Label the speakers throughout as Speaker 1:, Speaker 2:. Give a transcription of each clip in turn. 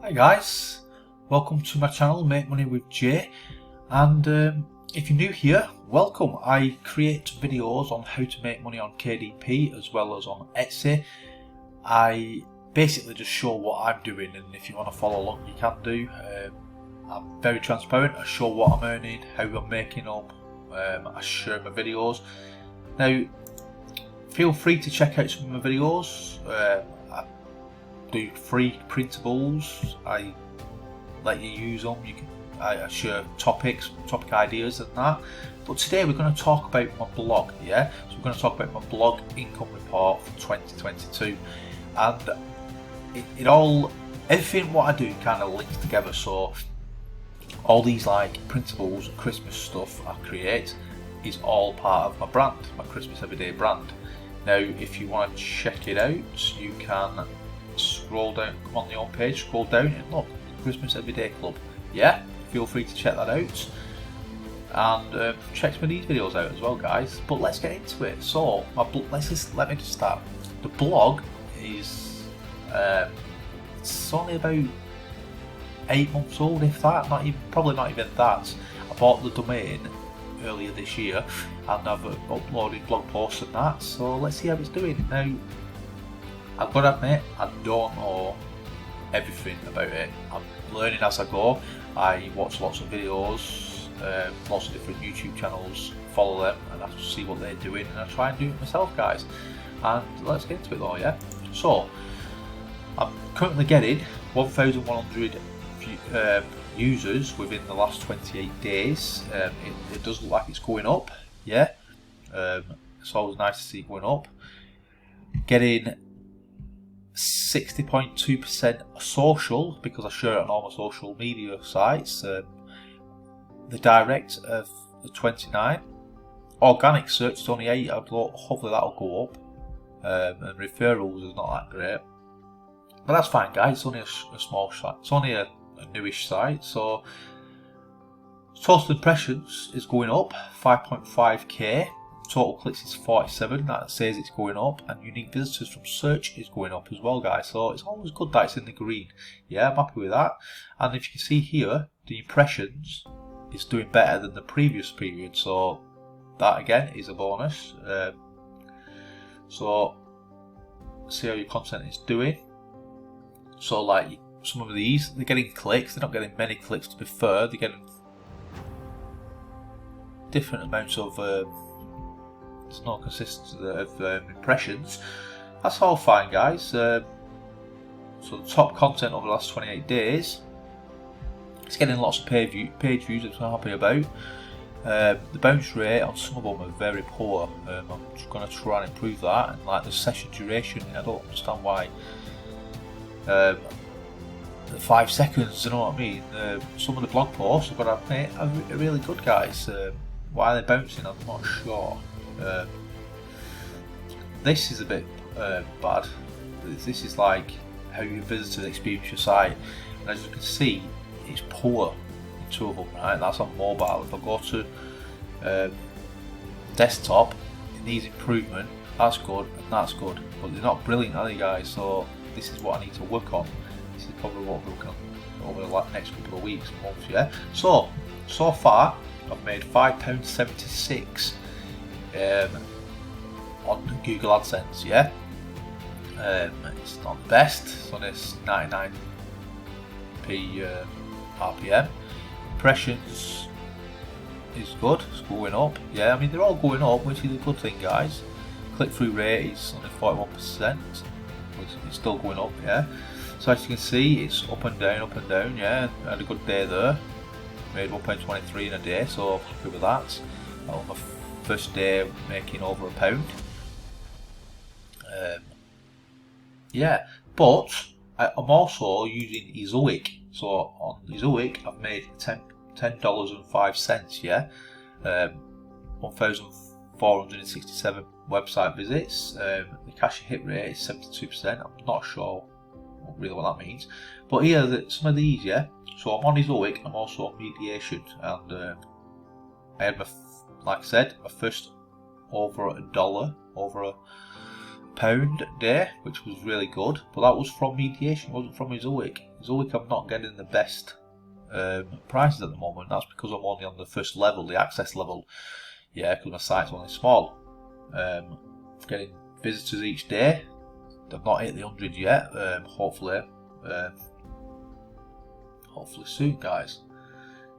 Speaker 1: Hi guys, welcome to my channel Make Money with Jay, and if you're new here, welcome. I create videos on how to make money on KDP as well as on Etsy. I basically just show what I'm doing, and if you want to follow along you can do. I'm very transparent. I show what I'm earning, how I'm making them. I share my videos. Now feel free to check out some of my videos. I do free printables. I let you use them. I share topic ideas and that. But today we're going to talk about my blog. Yeah, so we're going to talk about my blog income report for 2022, and everything what I do kind of links together. So all these like printables and Christmas stuff I create is all part of my brand, my Christmas Everyday brand. Now if you want to check it out, you can scroll down, come on the home page, scroll down and look, Christmas Everyday Club. Yeah, feel free to check that out, and check some of these videos out as well, guys. But let's get into it. So let me just start. The blog is it's only about 8 months old, if that. Probably not even that. I bought the domain earlier this year, and I've uploaded blog posts and that. So let's see how it's doing now. I've got to admit, I don't know everything about it. I'm learning as I go. I watch lots of videos, lots of different YouTube channels, follow them, and I see what they're doing, and I try and do it myself, guys. And let's get into it though, yeah? So, I'm currently getting 1,100 users within the last 28 days. It does look like it's going up, yeah? It's always nice to see it going up. Getting 60.2% social, because I share it on all my social media sites. The direct of 29, organic search is only 8. Hopefully that'll go up, and referrals is not that great, but that's fine, guys. It's only a small site. It's only a newish site. So total impressions is going up 5.5k. Total clicks is 47, that says it's going up, and unique visitors from search is going up as well, guys. So it's always good that it's in the green. Yeah, I'm happy with that. And if you can see here, the impressions is doing better than the previous period, so that again is a bonus. So see how your content is doing. So like some of these, they're getting clicks. They're not getting many clicks, to be fair. They're getting different amounts of there's no consistency of impressions. That's all fine, guys. So the top content over the last 28 days, it's getting lots of page views, which I'm happy about. The bounce rate on some of them are very poor. I'm just going to try and improve that. And like the session duration, I don't understand why. 5 seconds, you know what I mean? Some of the blog posts, I've got to admit, are really good, guys. Why they're bouncing, I'm not sure. This is a bit bad. This is like how your visitors experience your site, and as you can see, it's poor in 2 of them. Right, that's on mobile. If I go to desktop, it needs improvement. That's good, and that's good, but they're not brilliant, are they, guys? So this is what I need to work on. This is probably what we're working on over the next couple of weeks, months. Yeah. So far, I've made £5.76. On Google Adsense, yeah. It's not the best. It's on this 99p RPM. Impressions is good. It's going up. Yeah, I mean they're all going up, which is a good thing, guys. Click-through rate is only 41%, which is still going up. Yeah. So as you can see, it's up and down. Yeah, I had a good day there. Made £1.23 in a day, so I'm happy with that. That was my first day making over £1. Yeah, but I'm also using Ezoic. So on Ezoic, I've made $10.05. Yeah, 1,467 website visits. The cash hit rate is 72%. I'm not sure really what that means, but here some of these. Yeah, so I'm on Ezoic. I'm also on mediation, and I had like I said, my first over $1, over a day, which was really good, but that was from Mediation, it wasn't from Ezoic. Ezoic, I'm not getting the best prices at the moment. That's because I'm only on the first level, the access level. Yeah, because my site's only small. Getting visitors each day. I've not hit the 100 yet. Hopefully soon, guys.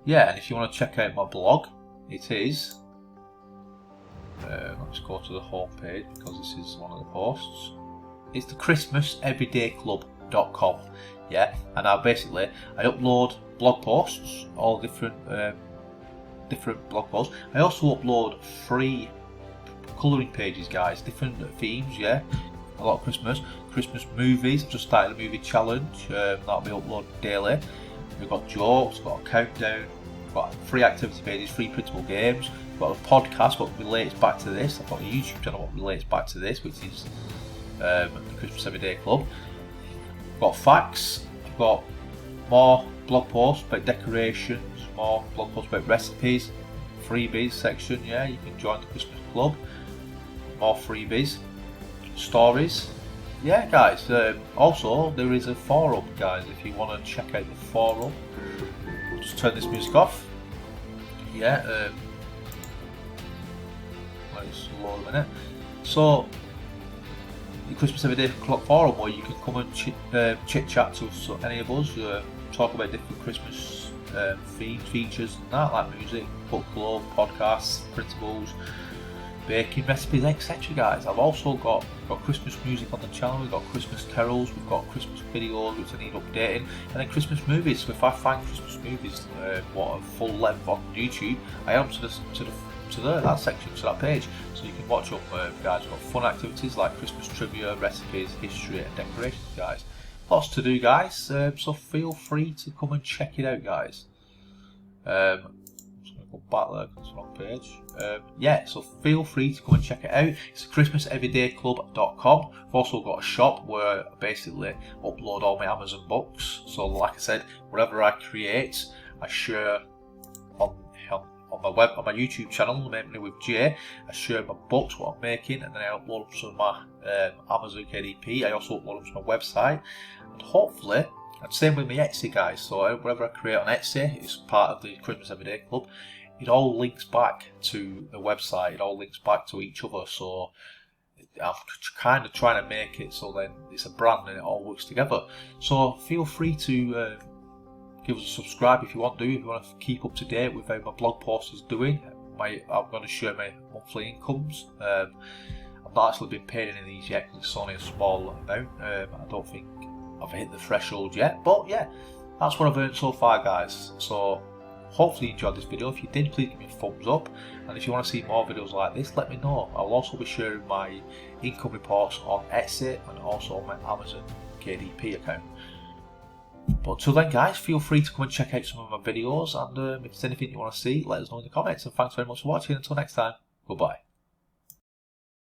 Speaker 1: Yeah, and if you want to check out my blog, it is. Let's go to the home page because this is one of the posts. It's the ChristmasEverydayClub.com. Yeah, and I upload blog posts, all different blog posts. I also upload free colouring pages, guys, different themes. Yeah, a lot of Christmas movies. I've just started a movie challenge that'll be uploaded daily. We've got jokes, we've got a countdown, we've got free activity pages, free printable games. We've got a podcast what relates back to this. I've got a YouTube channel what relates back to this, which is the Christmas Everyday Club. We've got facts, I've got more blog posts about decorations, more blog posts about recipes, freebies section. Yeah, you can join the Christmas club. More freebies, stories. Yeah, guys. Also, there is a forum, guys. If you want to check out the forum, we'll just turn this music off. Yeah. Let's load a minute. So, the Christmas Everyday Club forum, where you can come and chit chat to us, any of us, talk about different Christmas themes, features, and that, like music, book club, podcasts, printables, baking recipes, etc. guys. I've also got Christmas music on the channel. We've got Christmas carols, we've got Christmas videos which I need updating, and then Christmas movies. So if I find Christmas movies what are full length on YouTube, I add them to that section, to that page, so you can watch up. Guys, we've got fun activities like Christmas trivia, recipes, history and decorations, guys. Lots to do, guys, so feel free to come and check it out, guys. Go back there because it's the wrong page. Yeah, so feel free to come and check it out. It's ChristmasEverydayClub.com. I've also got a shop where I basically upload all my Amazon books. So like I said, whatever I create, I share on my YouTube channel, mainly with Jay. I share my books, what I'm making, and then I upload them to my Amazon KDP. I also upload them to my website, and hopefully. And same with my Etsy, guys. So whatever I create on Etsy is part of the Christmas Everyday Club. It all links back to the website. It all links back to each other. So I'm kind of trying to make it so then it's a brand and it all works together. So feel free to give us a subscribe if you want to. If you want to keep up to date with how my blog post is doing. I'm going to share my monthly incomes. I've not actually been paid any of these yet because it's only a small amount. I don't think I've hit the threshold yet, but yeah, that's what I've earned so far, guys. So hopefully you enjoyed this video. If you did, please give me a thumbs up, and if you want to see more videos like this, let me know. I'll also be sharing my income reports on Etsy and also on my Amazon KDP account. But till then, guys, feel free to come and check out some of my videos, and if there's anything you want to see, let us know in the comments. And thanks very much for watching. Until next time, goodbye.